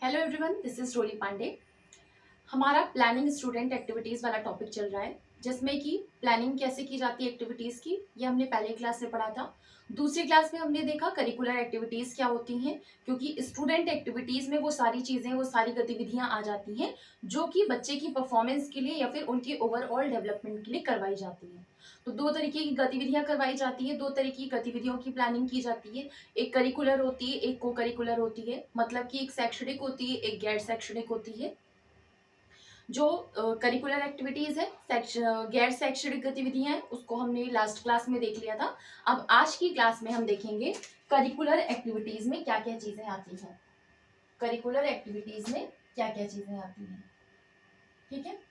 Hello everyone, this is रोली पांडे। हमारा planning student activities वाला topic चल रहा है, जिसमें कि प्लानिंग कैसे की जाती है एक्टिविटीज़ की, ये हमने पहले क्लास में पढ़ा था। दूसरी क्लास में हमने देखा करिकुलर एक्टिविटीज़ क्या होती हैं, क्योंकि स्टूडेंट एक्टिविटीज़ में वो सारी चीज़ें, वो सारी गतिविधियां आ जाती हैं जो कि बच्चे की परफॉर्मेंस के लिए या फिर उनके ओवरऑल डेवलपमेंट के लिए करवाई जाती हैं। तो दो तरीके की गतिविधियां करवाई जाती है, दो तरीके की गतिविधियों की प्लानिंग की जाती है। एक करिकुलर होती है, एक को करिकुलर होती है, मतलब कि एक शैक्षणिक होती है, एक गैर शैक्षणिक होती है। जो करिकुलर एक्टिविटीज है, गैर शैक्षणिक गतिविधियां हैं, उसको हमने लास्ट क्लास में देख लिया था। अब आज की क्लास में हम देखेंगे करिकुलर एक्टिविटीज में क्या क्या चीजें आती हैं। करिकुलर एक्टिविटीज में क्या क्या चीजें आती हैं, ठीक है।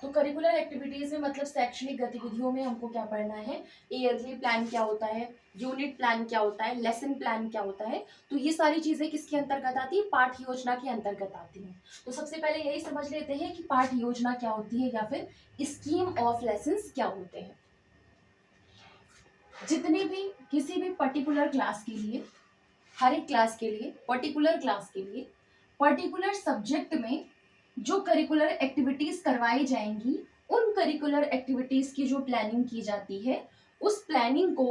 तो करिकुलर एक्टिविटीज में मतलब शैक्षणिक गतिविधियों में हमको क्या पढ़ना है, ईयरली प्लान क्या होता है, यूनिट प्लान क्या होता है, लेसन प्लान क्या होता है। तो ये सारी चीजें किसके अंतर्गत आती है, पाठ योजना के अंतर्गत आती हैं। तो सबसे पहले यही समझ लेते हैं कि पाठ योजना क्या होती है या फिर स्कीम ऑफ लेसन्स क्या होते हैं। जितने भी किसी भी पर्टिकुलर क्लास के लिए, हर एक क्लास के लिए, पर्टिकुलर क्लास के लिए, पर्टिकुलर सब्जेक्ट में जो करिकुलर एक्टिविटीज करवाई जाएंगी, उन करिकुलर एक्टिविटीज की जो प्लानिंग की जाती है, उस प्लानिंग को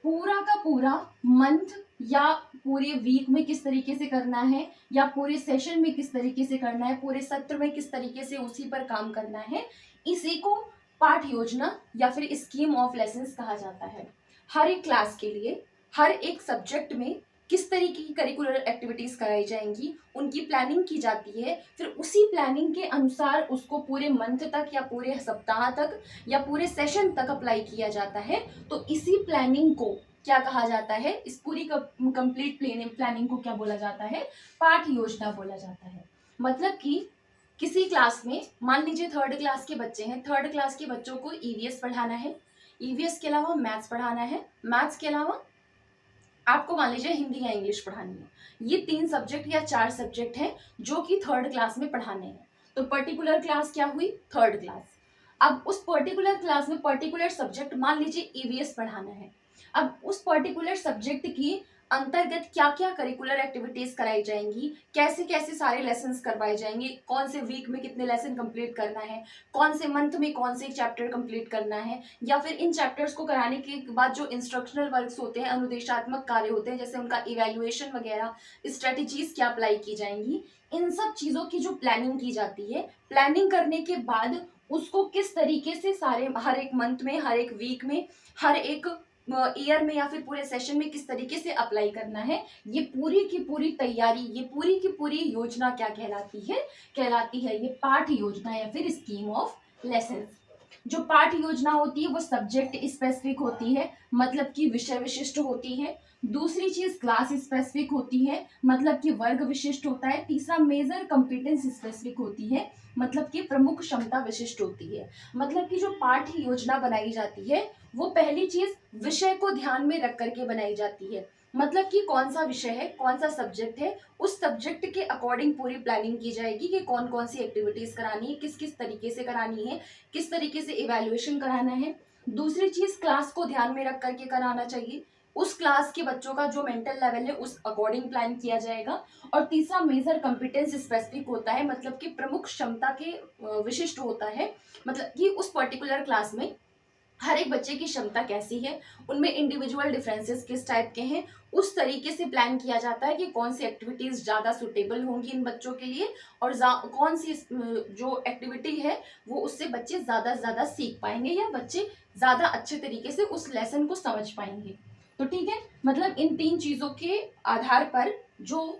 पूरा का पूरा मंथ या पूरे वीक में किस तरीके से करना है, या पूरे सेशन में किस तरीके से करना है, पूरे सत्र में किस तरीके से उसी पर काम करना है, इसी को पाठ योजना या फिर स्कीम ऑफ लेसन्स कहा जाता है। हर एक क्लास के लिए, हर एक सब्जेक्ट में किस तरीके की करिकुलर एक्टिविटीज कराई जाएंगी, उनकी प्लानिंग की जाती है। फिर उसी प्लानिंग के अनुसार उसको पूरे मंथ तक या पूरे सप्ताह तक या पूरे सेशन तक अप्लाई किया जाता है। तो इसी प्लानिंग को क्या कहा जाता है, इस पूरी कंप्लीट प्लानिंग को क्या बोला जाता है, पाठ योजना बोला जाता है। मतलब कि किसी क्लास में, मान लीजिए थर्ड क्लास के बच्चे हैं, थर्ड क्लास के बच्चों को ईवीएस पढ़ाना है, ईवीएस के अलावा मैथ्स पढ़ाना है, मैथ्स के अलावा आपको मान लीजिए हिंदी या इंग्लिश पढ़ानी है। ये 3 सब्जेक्ट या 4 सब्जेक्ट हैं जो कि थर्ड क्लास में पढ़ाने हैं। तो पर्टिकुलर क्लास क्या हुई, थर्ड क्लास। अब उस पर्टिकुलर क्लास में पर्टिकुलर सब्जेक्ट, मान लीजिए ईवीएस पढ़ाना है। अब उस पर्टिकुलर सब्जेक्ट की अंतर्गत क्या क्या करिकुलर एक्टिविटीज कराई जाएंगी, कैसे कैसे सारे लेसन्स करवाए जाएंगे, कौन से वीक में कितने लेसन कंप्लीट करना है, कौन से मंथ में कौन से चैप्टर कंप्लीट करना है, या फिर इन चैप्टर्स को कराने के बाद जो इंस्ट्रक्शनल वर्क्स होते हैं, अनुदेशात्मक कार्य होते हैं, जैसे उनका इवैल्यूएशन वगैरह, स्ट्रेटेजीज क्या अप्लाई की जाएंगी, इन सब चीजों की जो प्लानिंग की जाती है। प्लानिंग करने के बाद उसको किस तरीके से सारे, हर एक मंथ में, हर एक वीक में, हर एक ईयर में या फिर पूरे सेशन में किस तरीके से अप्लाई करना है, ये पूरी की पूरी तैयारी, ये पूरी की पूरी योजना क्या कहलाती है, कहलाती है ये पाठ योजना या फिर स्कीम ऑफ लेसन। जो पाठ योजना होती है वो सब्जेक्ट स्पेसिफिक होती है, मतलब कि विषय विशिष्ट होती है। दूसरी चीज क्लास स्पेसिफिक होती है, मतलब कि वर्ग विशिष्ट होता है। तीसरा मेजर कंपिटेंस स्पेसिफिक होती है, मतलब कि प्रमुख क्षमता विशिष्ट होती है। मतलब कि जो पाठ योजना बनाई जाती है वो पहली चीज विषय को ध्यान में रख करके बनाई जाती है। मतलब कि कौन सा विषय है, कौन सा सब्जेक्ट है, उस सब्जेक्ट के अकॉर्डिंग पूरी प्लानिंग की जाएगी कि कौन कौन सी एक्टिविटीज करानी है, किस किस तरीके से करानी है, किस तरीके से इवैल्यूएशन कराना है। दूसरी चीज क्लास को ध्यान में रख करके कराना चाहिए, उस क्लास के बच्चों का जो मेंटल लेवल है उस अकॉर्डिंग प्लान किया जाएगा। और तीसरा मेजर कंपिटेंस स्पेसिफिक होता है, मतलब कि प्रमुख क्षमता के विशिष्ट होता है। मतलब कि उस पर्टिकुलर क्लास में हर एक बच्चे की क्षमता कैसी है, उनमें इंडिविजुअल डिफरेंसेस किस टाइप के हैं, उस तरीके से प्लान किया जाता है कि कौन सी एक्टिविटीज ज़्यादा सुटेबल होंगी इन बच्चों के लिए, और कौन सी जो एक्टिविटी है वो उससे बच्चे ज़्यादा से ज़्यादा सीख पाएंगे या बच्चे ज़्यादा अच्छे तरीके से उस लेसन को समझ पाएंगे। तो ठीक है, मतलब इन 3 चीज़ों के आधार पर जो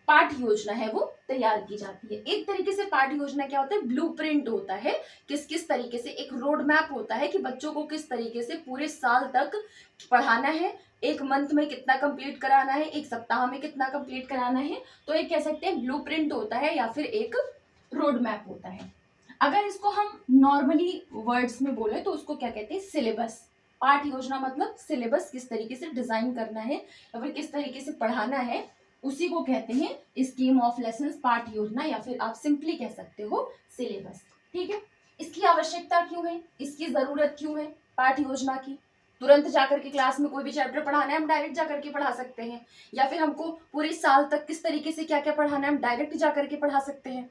पाठ योजना है वो तैयार की जाती है। एक तरीके से पाठ योजना क्या होता है, ब्लूप्रिंट होता है, किस किस तरीके से, एक रोड मैप होता है कि बच्चों को किस तरीके से पूरे साल तक पढ़ाना है, एक मंथ में कितना कंप्लीट कराना है, एक सप्ताह में कितना कंप्लीट कराना है। तो एक कह सकते हैं ब्लूप्रिंट होता है या फिर एक रोड मैप होता है। अगर इसको हम नॉर्मली वर्ड्स में बोले तो उसको क्या कहते हैं, सिलेबस। पाठ योजना मतलब सिलेबस किस तरीके से डिजाइन करना है या फिर किस तरीके से पढ़ाना है, उसी को कहते हैं स्कीम ऑफ लेसन्स, पाठ योजना, या फिर आप सिंपली कह सकते हो सिलेबस। ठीक है, इसकी आवश्यकता क्यों है, इसकी जरूरत क्यों है पाठ योजना की, तुरंत जाकर के क्लास में कोई भी चैप्टर पढ़ाना है हम डायरेक्ट जाकर के पढ़ा सकते हैं, या फिर हमको पूरे साल तक किस तरीके से क्या क्या पढ़ाना है हम डायरेक्ट जाकर के पढ़ा सकते हैं।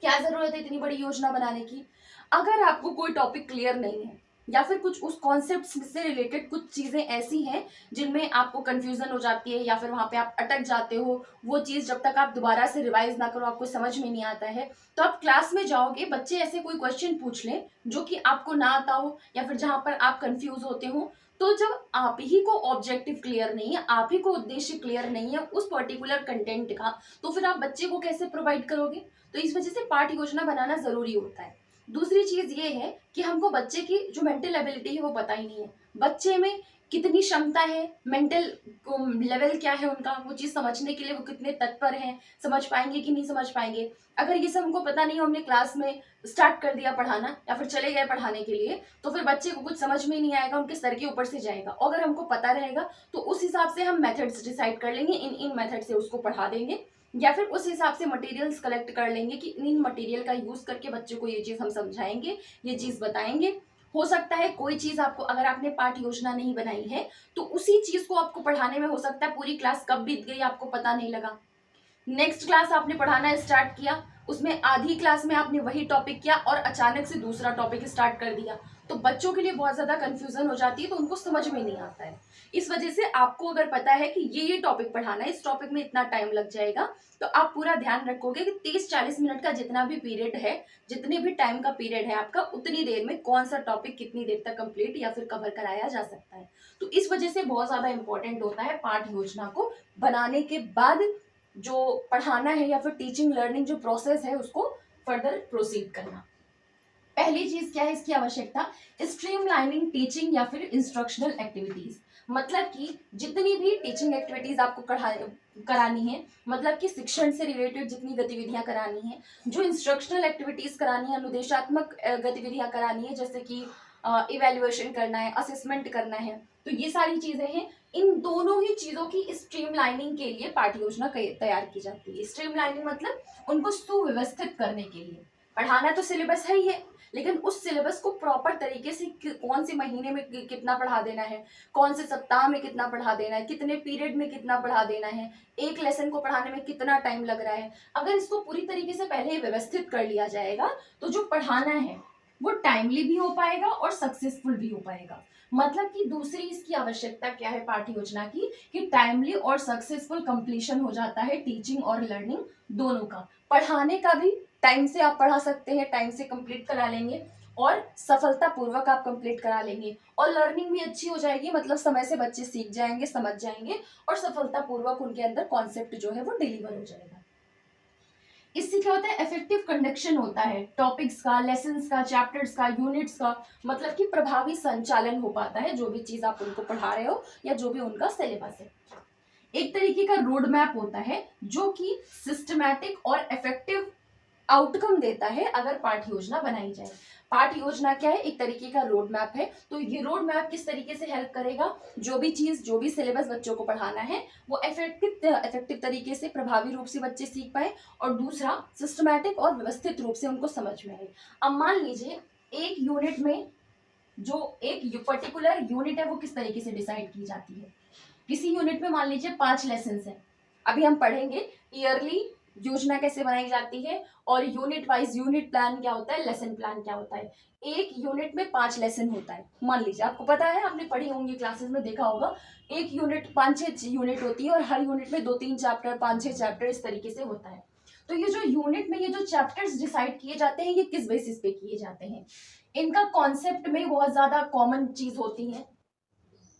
क्या जरूरत है इतनी बड़ी योजना बनाने की? अगर आपको कोई टॉपिक क्लियर नहीं है या फिर कुछ उस कॉन्सेप्ट से रिलेटेड कुछ चीजें ऐसी हैं जिनमें आपको कंफ्यूजन हो जाती है या फिर वहां पे आप अटक जाते हो, वो चीज जब तक आप दोबारा से रिवाइज ना करो आपको समझ में नहीं आता है, तो आप क्लास में जाओगे, बच्चे ऐसे कोई क्वेश्चन पूछ लें जो कि आपको ना आता हो या फिर जहां पर आप कंफ्यूज होते हो, तो जब आप ही को ऑब्जेक्टिव क्लियर नहीं है, आप ही को उद्देश्य क्लियर नहीं है उस पर्टिकुलर कंटेंट का, तो फिर आप बच्चे को कैसे प्रोवाइड करोगे? तो इस वजह से पाठ योजना बनाना जरूरी होता है। दूसरी चीज ये है कि हमको बच्चे की जो मेंटल एबिलिटी है वो पता ही नहीं है, बच्चे में कितनी क्षमता है, मेंटल लेवल क्या है उनका, वो चीज समझने के लिए वो कितने तत्पर हैं, समझ पाएंगे कि नहीं समझ पाएंगे। अगर ये सब हमको पता नहीं, हमने क्लास में स्टार्ट कर दिया पढ़ाना या फिर चले गए पढ़ाने के लिए, तो फिर बच्चे को कुछ समझ में नहीं आएगा, उनके सर के ऊपर से जाएगा। और अगर हमको पता रहेगा तो उस हिसाब से हम मेथड्स डिसाइड कर लेंगे, इन मेथड से उसको पढ़ा देंगे, या फिर उस हिसाब से मटेरियल्स कलेक्ट कर लेंगे कि इन मटेरियल का यूज करके बच्चों को ये चीज हम समझाएंगे, ये चीज बताएंगे। हो सकता है कोई चीज आपको, अगर आपने पाठ योजना नहीं बनाई है तो उसी चीज को आपको पढ़ाने में हो सकता है पूरी क्लास कब बीत गई आपको पता नहीं लगा। नेक्स्ट क्लास आपने पढ़ाना स्टार्ट किया, उसमें आधी क्लास में आपने वही टॉपिक किया और अचानक से दूसरा टॉपिक स्टार्ट कर दिया, तो बच्चों के लिए बहुत ज्यादा कंफ्यूजन हो जाती है, तो उनको समझ में नहीं आता है। इस वजह से आपको अगर पता है कि ये टॉपिक पढ़ाना है, इस टॉपिक में इतना टाइम लग जाएगा, तो आप पूरा ध्यान रखोगे कि 30-40 मिनट का जितना भी पीरियड है, जितने भी टाइम का पीरियड है आपका, उतनी देर में कौन सा टॉपिक कितनी देर तक कंप्लीट या फिर कवर कराया जा सकता है। तो इस वजह से बहुत ज्यादा इंपॉर्टेंट होता है पाठ योजना को बनाने के बाद जो पढ़ाना है या फिर टीचिंग लर्निंग जो प्रोसेस है उसको फर्दर प्रोसीड करना। पहली चीज क्या है इसकी आवश्यकता? स्ट्रीमलाइनिंग टीचिंग या फिर इंस्ट्रक्शनल एक्टिविटीज, मतलब कि जितनी भी टीचिंग एक्टिविटीज आपको करानी है, मतलब कि शिक्षण से रिलेटेड जितनी गतिविधियां करानी है, जो इंस्ट्रक्शनल एक्टिविटीज करानी है, अनुदेशात्मक गतिविधियां करानी है, जैसे कि इवेल्युएशन करना है, असेसमेंट करना है, तो ये सारी चीजें हैं। इन दोनों ही चीजों की स्ट्रीमलाइनिंग के लिए पाठ्य योजना तैयार की जाती है। स्ट्रीमलाइनिंग मतलब उनको सुव्यवस्थित करने के लिए। पढ़ाना तो सिलेबस है ही है, लेकिन उस सिलेबस को प्रॉपर तरीके से कौन से महीने में कितना पढ़ा देना है, कौन से सप्ताह में कितना पढ़ा देना है, कितने पीरियड में कितना पढ़ा देना है, एक लेसन को पढ़ाने में कितना टाइम लग रहा है, अगर इसको पूरी तरीके से पहले ही व्यवस्थित कर लिया जाएगा तो जो पढ़ाना है वो टाइमली भी हो पाएगा और सक्सेसफुल भी हो पाएगा। मतलब कि दूसरी इसकी आवश्यकता क्या है पाठ्य योजना की, कि टाइमली और सक्सेसफुल कंप्लीशन हो जाता है टीचिंग और लर्निंग दोनों का। पढ़ाने का भी टाइम से आप पढ़ा सकते हैं, टाइम से कंप्लीट करा लेंगे और सफलतापूर्वक आप कंप्लीट करा लेंगे, और लर्निंग भी अच्छी हो जाएगी, मतलब समय से बच्चे सीख जाएंगे, समझ जाएंगे और सफलतापूर्वक उनके अंदर कॉन्सेप्ट जो है वो डिलीवर हो जाएगा। इससे क्या होता है? इफेक्टिव कंडक्शन होता है टॉपिक्स का, लेसन्स का, चैप्टर्स का, यूनिट्स का, मतलब कि प्रभावी संचालन हो पाता है जो भी चीज आप उनको पढ़ा रहे हो या जो भी उनका सिलेबस है। एक तरीके का रोड मैप होता है जो कि सिस्टमैटिक और इफेक्टिव आउटकम देता है अगर पाठ्य योजना बनाई जाए। पाठ्य योजना क्या है? एक तरीके का रोड मैप है। तो ये रोड मैप किस तरीके से हेल्प करेगा? जो भी चीज, जो भी सिलेबस बच्चों को पढ़ाना है वो इफेक्टिव तरीके से, प्रभावी रूप से बच्चे सीख पाए, और दूसरा सिस्टमैटिक और व्यवस्थित रूप से उनको समझ में आए। अब मान लीजिए एक यूनिट में, जो एक पर्टिकुलर यूनिट है वो किस तरीके से डिसाइड की जाती है? किसी यूनिट में मान लीजिए 5 लेसन है, अभी हम पढ़ेंगे ईयरली योजना कैसे बनाई जाती है और यूनिट वाइज यूनिट प्लान क्या होता है, लेसन प्लान क्या होता है। एक यूनिट में 5 लेसन होता है, मान लीजिए, आपको पता है, आपने पढ़ी होंगी क्लासेस में, देखा होगा, एक यूनिट 5-6 यूनिट होती है और हर यूनिट में 2-3 चैप्टर, 5-6 चैप्टर इस तरीके से होता है। तो ये जो यूनिट में ये जो चैप्टर्स डिसाइड किए जाते हैं ये किस बेसिस पे किए जाते हैं? इनका कॉन्सेप्ट में बहुत ज्यादा कॉमन चीज होती है,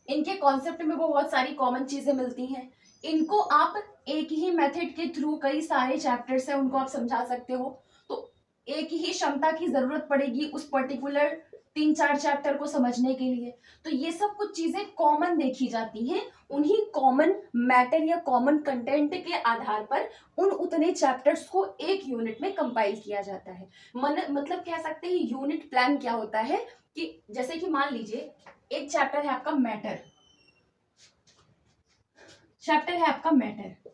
इनके कॉन्सेप्ट में वो बहुत सारी कॉमन चीजें मिलती हैं। इनको आप एक ही मेथड के थ्रू, कई सारे चैप्टर्स हैं उनको आप समझा सकते हो, तो एक ही क्षमता की जरूरत पड़ेगी उस पर्टिकुलर 3-4 चैप्टर को समझने के लिए। तो ये सब कुछ चीजें कॉमन देखी जाती हैं, उन्हीं कॉमन मैटर या कॉमन कंटेंट के आधार पर उन उतने चैप्टर्स को एक यूनिट में कंपाइल किया जाता है। मतलब कह सकते हैं यूनिट प्लान क्या होता है कि जैसे कि मान लीजिए एक चैप्टर है आपका मैटर, चैप्टर है आपका मैटर,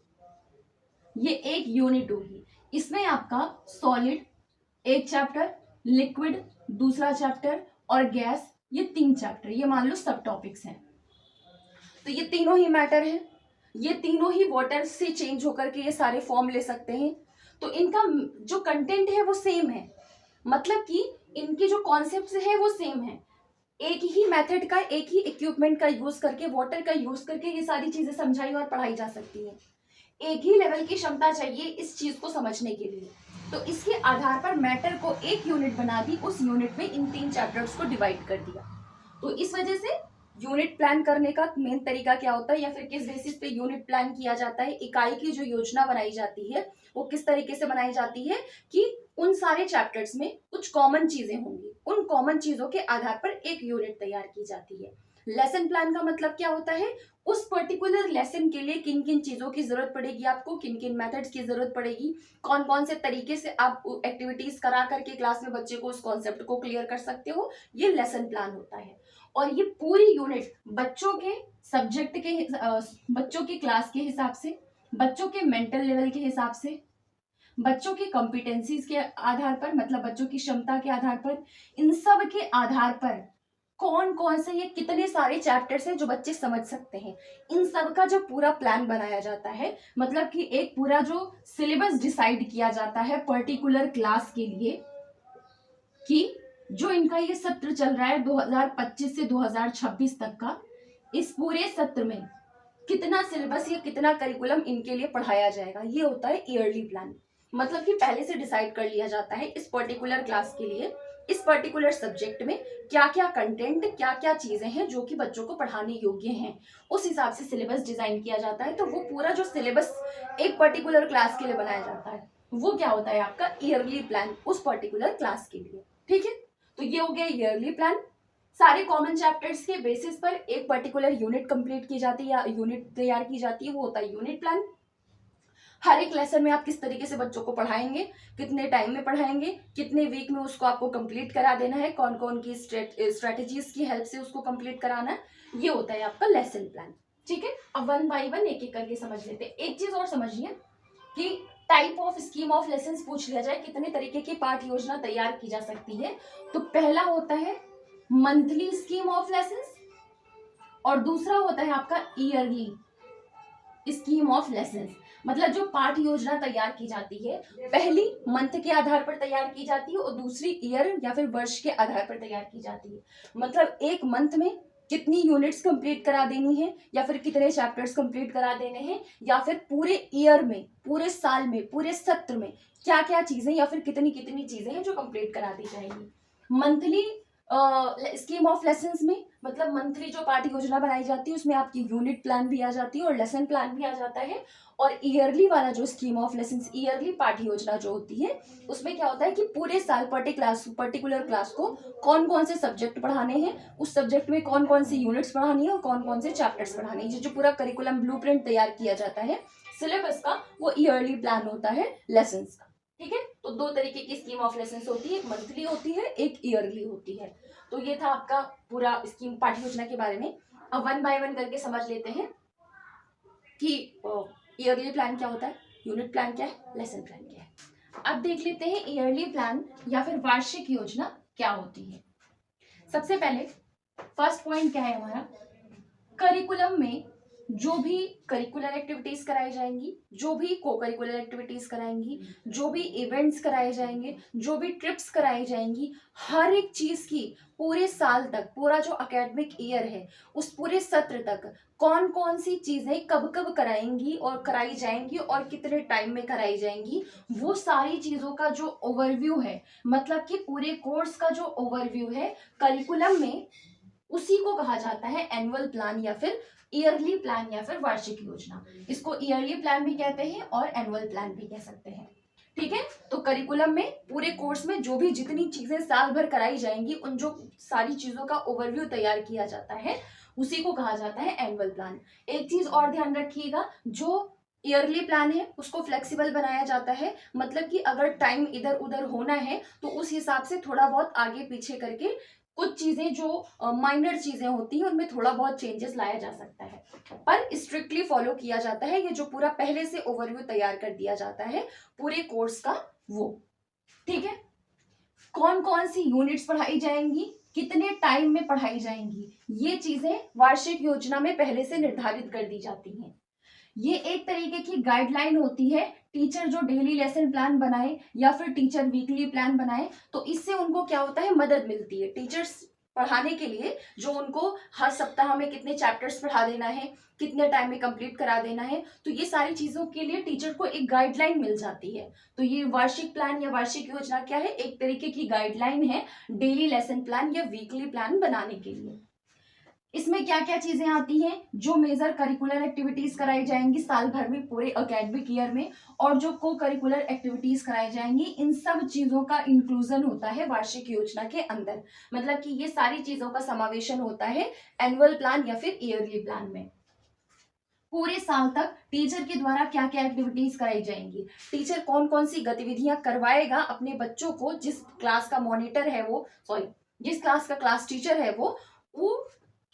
ये एक यूनिट होगी, इसमें आपका सॉलिड एक चैप्टर, लिक्विड दूसरा चैप्टर और गैस ये 3 चैप्टर, ये मान लो सब टॉपिक्स हैं, तो ये तीनों ही मैटर है, ये तीनों ही वाटर से चेंज होकर के ये सारे फॉर्म ले सकते हैं। तो इनका जो कंटेंट है वो सेम है, मतलब कि इनकी जो कॉन्सेप्ट है वो सेम है। एक ही मेथड का, एक ही इक्विपमेंट का यूज करके, वाटर का यूज करके ये सारी चीजें समझाई और पढ़ाई जा सकती है। एक ही लेवल की क्षमता चाहिए इस चीज को समझने के लिए। तो इसके आधार पर मैटर को एक यूनिट बना दी, उस यूनिट में इन 3 चैप्टर्स को डिवाइड कर दिया। तो इस वजह से यूनिट प्लान करने का मेन तरीका क्या होता है, या फिर किस बेसिस पे यूनिट प्लान किया जाता है, इकाई की जो योजना बनाई जाती है वो किस तरीके से बनाई जाती है कि उन सारे चैप्टर्स में कुछ कॉमन चीजें होंगी, उन कॉमन चीजों के आधार पर एक यूनिट तैयार की जाती है। लेसन प्लान का मतलब क्या होता है, उस पर्टिकुलर लेसन के लिए किन किन चीजों की जरूरत पड़ेगी, आपको किन किन मेथड्स की जरूरत पड़ेगी, कौन कौन से तरीके से आप एक्टिविटीज करा करके क्लास में बच्चे को उस कॉन्सेप्ट को क्लियर कर सकते हो, ये लेसन प्लान होता है। और ये पूरी यूनिट बच्चों के सब्जेक्ट के बच्चों की क्लास के हिसाब से, बच्चों के मेंटल लेवल के हिसाब से, बच्चों की कॉम्पिटेंसीज के आधार पर, मतलब बच्चों की क्षमता के आधार पर, इन सब के आधार पर कौन कौन से, ये कितने सारे चैप्टर्स हैं जो बच्चे समझ सकते हैं, इन सब का जो पूरा प्लान बनाया जाता है, मतलब कि एक पूरा जो सिलेबस डिसाइड किया जाता है पर्टिकुलर क्लास के लिए, कि जो इनका ये सत्र चल रहा है 2025 से 2026 तक का, इस पूरे सत्र में कितना सिलेबस या कितना करिकुलम इनके लिए पढ़ाया जाएगा, ये होता है ईयरली प्लान। मतलब कि पहले से डिसाइड कर लिया जाता है इस पर्टिकुलर क्लास के लिए, इस पर्टिकुलर सब्जेक्ट में क्या क्या कंटेंट, क्या क्या चीजें हैं जो कि बच्चों को पढ़ाने योग्य हैं, उस हिसाब से सिलेबस डिजाइन किया जाता है। तो वो पूरा जो सिलेबस एक पर्टिकुलर क्लास के लिए बनाया जाता है वो क्या होता है, आपका ईयरली प्लान उस पर्टिकुलर क्लास के लिए। ठीक है, तो ये हो गया ईयरली प्लान। सारे कॉमन चैप्टर्स के बेसिस पर एक पर्टिकुलर यूनिट कंप्लीट की जाती है या यूनिट तैयार की जाती है, वो होता है यूनिट प्लान। हर एक लेसन में आप किस तरीके से बच्चों को पढ़ाएंगे, कितने टाइम में पढ़ाएंगे, कितने वीक में उसको आपको कंप्लीट करा देना है, कौन कौन की स्ट्रेटेजीज की हेल्प से उसको कंप्लीट कराना है, ये होता है आपका लेसन प्लान। ठीक है, अब वन बाय वन एक एक करके समझ लेते हैं। एक चीज और समझिए कि type of scheme of lesson पूछ लिया जाए, कितने तरीके की पाठ योजना तैयार की जा सकती है, तो पहला होता है मंथली स्कीम ऑफ लेसन और दूसरा होता है आपका ईयरली स्कीम ऑफ लेसन। मतलब जो पाठ योजना तैयार की जाती है, पहली मंथ के आधार पर तैयार की जाती है और दूसरी ईयर या फिर वर्ष के आधार पर तैयार की जाती है। मतलब एक मंथ में कितनी यूनिट्स कंप्लीट करा देनी है, या फिर कितने चैप्टर्स कंप्लीट करा देने हैं, या फिर पूरे ईयर में, पूरे साल में, पूरे सत्र में क्या क्या चीजें या फिर कितनी कितनी चीजें हैं जो कंप्लीट करा दी जाएंगी। मंथली स्कीम ऑफ लेसन्स में मतलब मंथली जो पाठ योजना बनाई जाती है उसमें आपकी यूनिट प्लान भी आ जाती है और लेसन प्लान भी आ जाता है। और ईयरली वाला जो स्कीम ऑफ लेसन्स, ईयरली पाठ योजना जो होती है, उसमें क्या होता है कि पूरे साल पर्टिकुलर क्लास को कौन कौन से सब्जेक्ट पढ़ाने हैं, उस सब्जेक्ट में कौन कौन सी यूनिट्स पढ़ानी है और कौन कौन से चैप्टर्स पढ़ाने हैं, जो पूरा करिकुलम ब्लूप्रिंट तैयार किया जाता है सिलेबस का, वो ईयरली प्लान होता है लेसन्स का। ठीक है, तो दो तरीके की स्कीम ऑफ लेसन्स होती है, एक मंथली होती है, एक ईयरली होती है। तो ये था आपका पूरा स्कीम पाठ्य योजना के बारे में। अब वन बाय वन करके समझ लेते हैं कि ईयरली प्लान क्या होता है, यूनिट प्लान क्या है, लेसन प्लान क्या है। अब देख लेते हैं ईयरली प्लान या फिर वार्षिक योजना क्या होती है। सबसे पहले फर्स्ट पॉइंट क्या है हमारा, करिकुलम में जो भी करिकुलर एक्टिविटीज कराई जाएंगी, जो भी को करिकुलर एक्टिविटीज कराएंगी, जो भी इवेंट्स कराए जाएंगे, जो भी ट्रिप्स कराई जाएंगी, हर एक चीज की पूरे साल तक, पूरा जो एकेडमिक ईयर है उस पूरे सत्र तक कौन कौन सी चीजें कब कब कराएंगी और कराई जाएंगी और कितने टाइम में कराई जाएंगी, वो सारी चीजों का जो ओवरव्यू है, मतलब कि पूरे कोर्स का जो ओवरव्यू है करिकुलम में, उसी को कहा जाता है एनुअल प्लान या फिर ईयरली प्लान या फिर वार्षिक योजना। इसको ईयरली प्लान भी कहते हैं और एनुअल प्लान भी कह सकते हैं। ठीक है, तो करिकुलम में पूरे कोर्स में जो भी जितनी चीजें साल भर कराई जाएंगी, उन जो सारी चीजों का ओवरव्यू तैयार किया जाता है, उसी को कहा जाता है एनुअल प्लान। एक चीज और ध्यान रखिएगा, जो ईयरली प्लान है उसको फ्लेक्सिबल बनाया जाता है, मतलब कि अगर टाइम इधर उधर होना है तो उस हिसाब से थोड़ा बहुत आगे पीछे करके कुछ चीजें जो माइनर चीजें होती हैं उनमें थोड़ा बहुत चेंजेस लाया जा सकता है, पर स्ट्रिक्टली फॉलो किया जाता है ये जो पूरा पहले से ओवरव्यू तैयार कर दिया जाता है पूरे कोर्स का वो। ठीक है, कौन कौन सी यूनिट्स पढ़ाई जाएंगी, कितने टाइम में पढ़ाई जाएंगी, ये चीजें वार्षिक योजना में पहले से निर्धारित कर दी जाती हैं। ये एक तरीके की गाइडलाइन होती है। टीचर जो डेली लेसन प्लान बनाए या फिर टीचर वीकली प्लान बनाए, तो इससे उनको क्या होता है, मदद मिलती है टीचर्स पढ़ाने के लिए, जो उनको हर सप्ताह में कितने चैप्टर्स पढ़ा देना है, कितने टाइम में कंप्लीट करा देना है, तो ये सारी चीजों के लिए टीचर को एक गाइडलाइन मिल जाती है। तो ये वार्षिक प्लान या वार्षिक योजना क्या है, एक तरीके की गाइडलाइन है डेली लेसन प्लान या वीकली प्लान बनाने के लिए। इसमें क्या क्या चीजें आती हैं, जो मेजर करिकुलर एक्टिविटीज कराई जाएंगी साल भर में पूरे एकेडमिक ईयर में, और जो को करिकुलर एक्टिविटीज कराई जाएंगी, इन सब चीजों का इंक्लूजन होता है वार्षिक योजना के अंदर। मतलब कि ये सारी चीजों का समावेशन होता है एनुअल प्लान या फिर ईयरली प्लान में। पूरे साल तक टीचर के द्वारा क्या क्या एक्टिविटीज कराई जाएंगी, टीचर कौन कौन सी गतिविधियां करवाएगा अपने बच्चों को, जिस क्लास का मॉनिटर है वो, सॉरी, जिस क्लास का क्लास टीचर है वो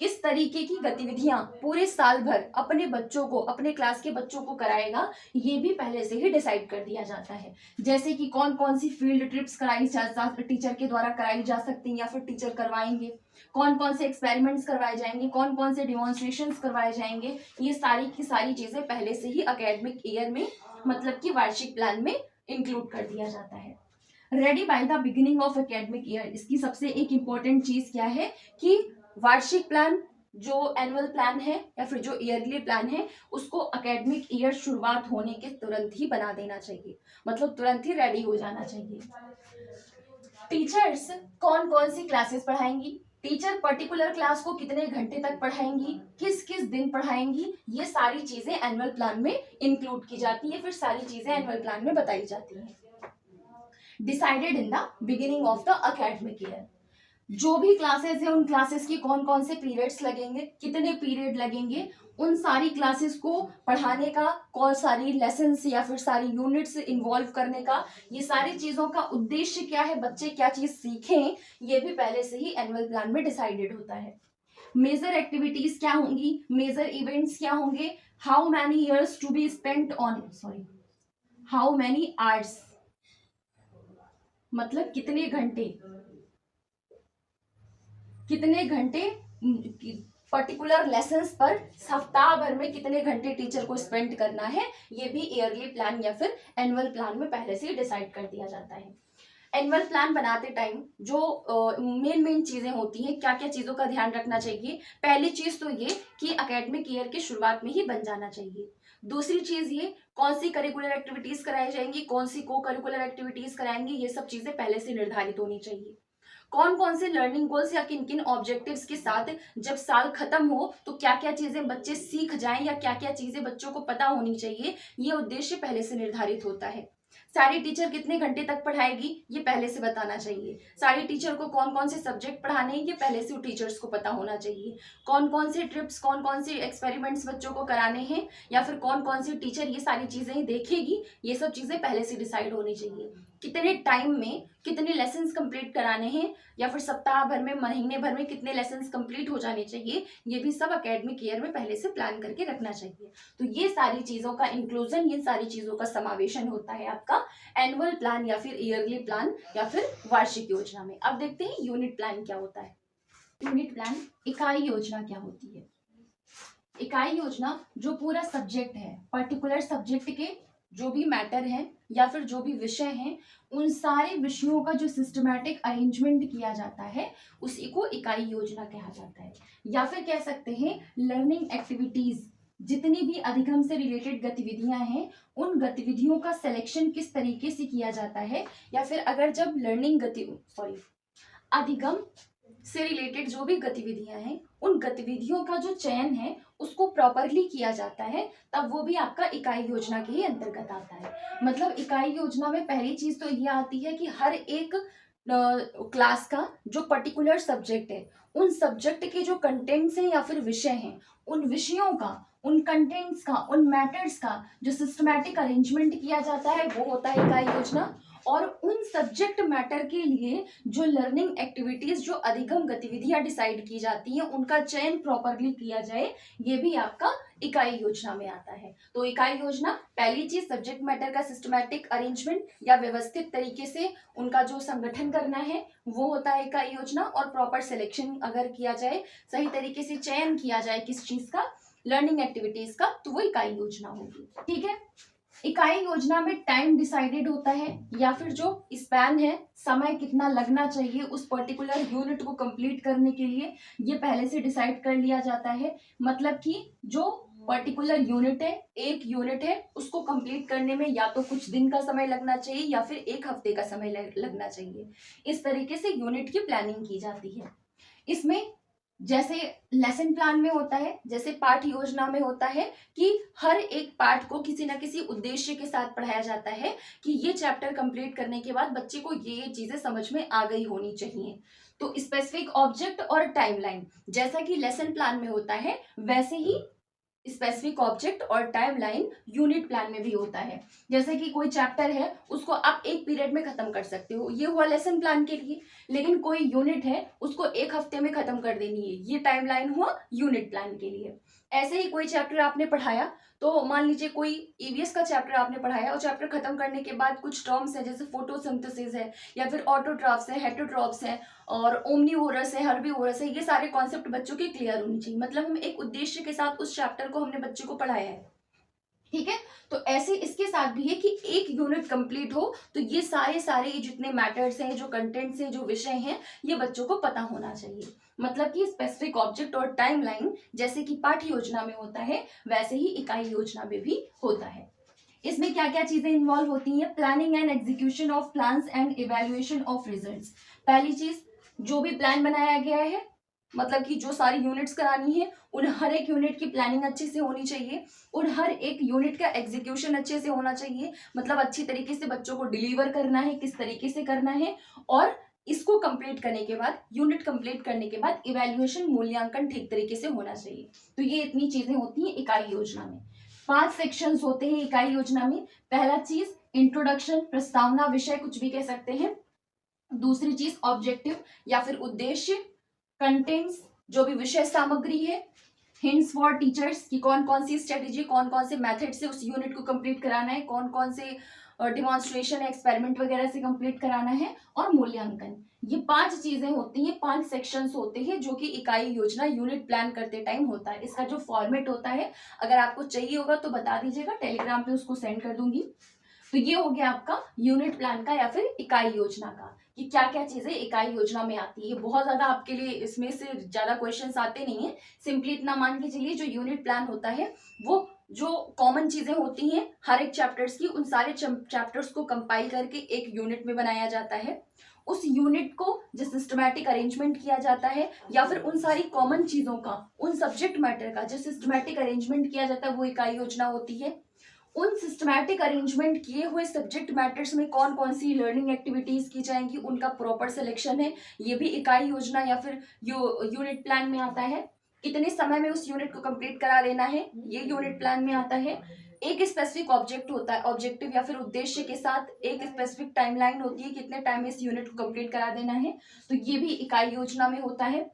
किस तरीके की गतिविधियां पूरे साल भर अपने बच्चों को, अपने क्लास के बच्चों को कराएगा, ये भी पहले से ही डिसाइड कर दिया जाता है। जैसे कि कौन कौन सी फील्ड ट्रिप्स टीचर के द्वारा कराई जा सकती हैं या फिर टीचर करवाएंगे, कौन कौन से एक्सपेरिमेंट्स करवाए जाएंगे, कौन कौन से डिमॉन्स्ट्रेशंस करवाए जाएंगे, ये सारी की सारी चीजें पहले से ही एकेडमिक ईयर में, मतलब कि वार्षिक प्लान में इंक्लूड कर दिया जाता है। Ready by the beginning of academic year, इसकी सबसे एक इम्पोर्टेंट चीज क्या है कि वार्षिक प्लान, जो एनुअल प्लान है या फिर जो ईयरली प्लान है, उसको एकेडमिक ईयर शुरुआत होने के तुरंत ही बना देना चाहिए, मतलब तुरंत ही रेडी हो जाना चाहिए। टीचर्स कौन कौन सी क्लासेस पढ़ाएंगी, टीचर पर्टिकुलर क्लास को कितने घंटे तक पढ़ाएंगी, किस किस दिन पढ़ाएंगी, ये सारी चीजें एनुअल प्लान में इंक्लूड की जाती है, फिर सारी चीजें एनुअल प्लान में बताई जाती हैं। Decided in the beginning of the academic year, जो भी क्लासेस है उन क्लासेस की कौन कौन से पीरियड्स लगेंगे, कितने पीरियड लगेंगे, उन सारी क्लासेस को पढ़ाने का, कौन सारी लेसन्स या फिर सारी यूनिट्स इन्वॉल्व करने का, ये सारी चीजों का उद्देश्य क्या है, बच्चे क्या चीज सीखें, ये भी पहले से ही एनुअल प्लान में डिसाइडेड होता है। मेजर एक्टिविटीज क्या होंगी, मेजर इवेंट्स क्या होंगे, how many years to be spent on, sorry, how many hours, मतलब कितने घंटे पर्टिकुलर लेसन्स पर सप्ताह भर में कितने घंटे टीचर को स्पेंड करना है, ये भी ईयरली प्लान या फिर एनुअल प्लान में पहले से ही डिसाइड कर दिया जाता है। एनुअल प्लान बनाते टाइम जो मेन चीजें होती हैं, क्या क्या चीजों का ध्यान रखना चाहिए, पहली चीज तो ये कि एकेडमिक ईयर की शुरुआत में ही बन जाना चाहिए। दूसरी चीज ये, कौन सी करिकुलर एक्टिविटीज कराई जाएंगी, कौन सी को करिकुलर एक्टिविटीज कराएंगी, ये सब चीजें पहले से निर्धारित होनी चाहिए। कौन कौन से लर्निंग गोल्स या किन किन ऑब्जेक्टिव्स के साथ जब साल खत्म हो तो क्या क्या चीजें बच्चे सीख जाएं या क्या क्या चीजें बच्चों को पता होनी चाहिए, ये उद्देश्य पहले से निर्धारित होता है। सारी टीचर कितने घंटे तक पढ़ाएगी, ये पहले से बताना चाहिए। सारी टीचर को कौन कौन से सब्जेक्ट पढ़ाने हैं, ये पहले से टीचर्स को पता होना चाहिए। कौन कौन से ट्रिप्स, कौन कौन से एक्सपेरिमेंट्स बच्चों को कराने हैं, या फिर कौन कौन सी टीचर ये सारी चीजें देखेगी, ये सब चीजें पहले से डिसाइड होनी चाहिए। कितने टाइम में कितने लेसन्स कंप्लीट कराने हैं, या फिर सप्ताह भर में, महीने भर में कितने लेसन्स कंप्लीट हो जाने चाहिए, ये भी सब एकेडमिक ईयर में पहले से प्लान करके रखना चाहिए। तो ये सारी चीजों का इंक्लूजन, ये सारी चीजों का समावेशन होता है आपका एनुअल प्लान या फिर ईयरली प्लान या फिर वार्षिक योजना में। अब देखते हैं यूनिट प्लान क्या होता है। यूनिट प्लान, इकाई योजना क्या होती है। इकाई योजना जो पूरा सब्जेक्ट है, पर्टिकुलर सब्जेक्ट के जो भी मैटर है या फिर जो भी विषय हैं, उन सारे विषयों का जो सिस्टमैटिक अरेंजमेंट किया जाता है, उसी को इकाई योजना कहा जाता है। या फिर कह सकते हैं लर्निंग एक्टिविटीज, जितनी भी अधिगम से रिलेटेड गतिविधियां हैं, उन गतिविधियों का सिलेक्शन किस तरीके से किया जाता है, या फिर अगर जब अधिगम से रिलेटेड जो भी गतिविधियां हैं, उन गतिविधियों का जो चयन है उसको प्रॉपरली किया जाता है, तब वो भी आपका इकाई योजना के ही अंतर्गत आता है। मतलब इकाई योजना में पहली चीज तो ये आती है कि हर एक क्लास का जो पर्टिकुलर सब्जेक्ट है उन सब्जेक्ट के जो कंटेंट्स हैं या फिर विषय हैं, उन विषयों का, उन कंटेंट्स का, उन मैटर्स का जो सिस्टमैटिक अरेंजमेंट किया जाता है वो होता है इकाई योजना। और उन सब्जेक्ट मैटर के लिए जो लर्निंग एक्टिविटीज, जो अधिगम गतिविधियां डिसाइड की जाती हैं, उनका चयन प्रॉपरली किया जाए, ये भी आपका इकाई योजना में आता है। तो इकाई योजना, पहली चीज सब्जेक्ट मैटर का सिस्टमैटिक अरेंजमेंट या व्यवस्थित तरीके से उनका जो संगठन करना है वो होता है इकाई योजना। और प्रॉपर सिलेक्शन अगर किया जाए, सही तरीके से चयन किया जाए किस चीज का, लर्निंग एक्टिविटीज का, तो वो इकाई योजना होगी। ठीक है। इकाई योजना में टाइम डिसाइडेड होता है, या फिर जो स्पैन है, समय कितना लगना चाहिए उस पर्टिकुलर यूनिट को कंप्लीट करने के लिए, ये पहले से डिसाइड कर लिया जाता है। मतलब कि जो पर्टिकुलर यूनिट है, एक यूनिट है, उसको कंप्लीट करने में या तो कुछ दिन का समय लगना चाहिए या फिर एक हफ्ते का समय लगना चाहिए। इस तरीके से यूनिट की प्लानिंग की जाती है। इसमें जैसे लेसन प्लान में होता है, जैसे पाठ योजना में होता है कि हर एक पाठ को किसी न किसी उद्देश्य के साथ पढ़ाया जाता है कि ये चैप्टर कंप्लीट करने के बाद बच्चे को ये चीजें समझ में आ गई होनी चाहिए। तो स्पेसिफिक ऑब्जेक्ट और टाइमलाइन, जैसा कि लेसन प्लान में होता है वैसे ही स्पेसिफिक ऑब्जेक्ट और टाइमलाइन यूनिट प्लान में भी होता है। जैसे कि कोई चैप्टर है, उसको आप एक पीरियड में खत्म कर सकते हो, ये हुआ लेसन प्लान के लिए। लेकिन कोई यूनिट है, उसको एक हफ्ते में खत्म कर देनी है, ये टाइमलाइन हुआ यूनिट प्लान के लिए। ऐसे ही कोई चैप्टर आपने पढ़ाया, तो मान लीजिए कोई ईवीएस का चैप्टर आपने पढ़ाया और चैप्टर खत्म करने के बाद कुछ टर्म्स है, जैसे फोटोसिंथेसिस है या फिर ऑटोट्रॉफ्स है, हेटरोट्रॉफ्स है और ओमनीवोरस है, हर्बीवोरस है, ये सारे कॉन्सेप्ट बच्चों के क्लियर होनी चाहिए। मतलब हम एक उद्देश्य के साथ उस चैप्टर को हमने बच्चे को पढ़ाया है। ठीक है। तो ऐसे इसके साथ भी है कि एक यूनिट कंप्लीट हो तो ये सारे जितने मैटर्स हैं, जो कंटेंट्स हैं, जो विषय हैं, ये बच्चों को पता होना चाहिए। मतलब कि स्पेसिफिक ऑब्जेक्ट और टाइमलाइन जैसे कि पाठ्य योजना में होता है, वैसे ही इकाई योजना में भी होता है। इसमें क्या क्या चीजें इन्वॉल्व होती हैं? Planning and execution of plans and evaluation of results. पहली चीज, जो भी प्लान बनाया गया है, मतलब कि जो सारी यूनिट्स करानी है, उन हर एक यूनिट की प्लानिंग अच्छे से होनी चाहिए, उन हर एक यूनिट का एग्जीक्यूशन अच्छे से होना चाहिए। मतलब अच्छी तरीके से बच्चों को डिलीवर करना है, किस तरीके से करना है, और इसको कंप्लीट करने के बाद, यूनिट कंप्लीट करने के बाद इवैल्यूएशन, मूल्यांकन ठीक तरीके से होना चाहिए। तो ये इतनी चीजें होती हैं इकाई योजना में। 5 सेक्शंस होते हैं इकाई योजना में। पहला चीज इंट्रोडक्शन, प्रस्तावना, विषय कुछ भी कह सकते हैं। दूसरी चीज ऑब्जेक्टिव या फिर उद्देश्य, कंटेंट्स जो भी विषय सामग्री है, हिंट्स फॉर टीचर्स कि कौन कौन सी स्ट्रेटेजी, कौन कौन से मेथड से उस यूनिट को कंप्लीट कराना है, कौन कौन से डिमॉन्स्ट्रेशन, एक्सपेरिमेंट वगैरह से कंप्लीट कराना है, और मूल्यांकन। ये 5 चीजें होती हैं, 5 सेक्शंस होते हैं जो कि इकाई योजना यूनिट प्लान करते टाइम होता है। इसका जो फॉर्मेट होता है, अगर आपको चाहिए होगा तो बता दीजिएगा, टेलीग्राम पे उसको सेंड कर दूंगी। तो ये हो गया आपका यूनिट प्लान का या फिर इकाई योजना का, कि क्या क्या चीजें इकाई योजना में आती है। बहुत ज्यादा आपके लिए इसमें से ज्यादा क्वेश्चंस आते नहीं है, सिंपली इतना मान के चलिए जो यूनिट प्लान होता है वो जो कॉमन चीजें होती हैं हर एक चैप्टर्स की, उन सारे चैप्टर्स को कंपाइल करके एक यूनिट में बनाया जाता है। उस यूनिट को जो सिस्टमैटिक अरेंजमेंट किया जाता है, या फिर उन सारी कॉमन चीजों का, उन सब्जेक्ट मैटर का जो सिस्टमैटिक अरेंजमेंट किया जाता है, वो इकाई योजना होती है। उन सिस्टमैटिक अरेंजमेंट किए हुए सब्जेक्ट मैटर्स में कौन कौन सी लर्निंग एक्टिविटीज की जाएंगी, उनका प्रॉपर सिलेक्शन है, ये भी इकाई योजना या फिर यूनिट प्लान में आता है। कितने समय में उस यूनिट को कंप्लीट करा लेना है, ये यूनिट प्लान में आता है। एक स्पेसिफिक ऑब्जेक्ट होता है, ऑब्जेक्टिव या फिर उद्देश्य के साथ एक स्पेसिफिक टाइमलाइन होती है, कितने टाइम में इस यूनिट को कंप्लीट करा देना है, तो ये भी इकाई योजना में होता है।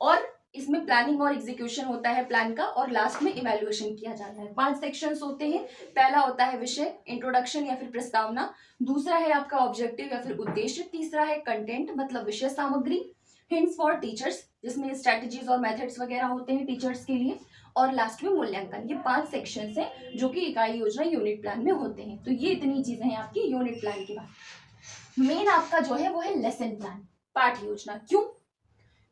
और इसमें प्लानिंग और एग्जीक्यूशन होता है प्लान का, और लास्ट में इवैल्यूएशन किया जाता है। 5 सेक्शंस होते हैं। पहला होता है विषय, इंट्रोडक्शन या फिर प्रस्तावना। दूसरा है आपका ऑब्जेक्टिव या फिर उद्देश्य। तीसरा है कंटेंट, मतलब विषय सामग्री। हिंट्स फॉर टीचर्स, जिसमें स्ट्रेटजीज और मेथड्स वगैरह होते हैं टीचर्स के लिए। और लास्ट में मूल्यांकन। ये 5 सेक्शंस हैं जो कि इकाई योजना यूनिट प्लान में होते हैं। तो ये इतनी चीजें हैं आपकी यूनिट प्लान की बात। मेन आपका जो है वो है लेसन प्लान, पाठ योजना। क्यों?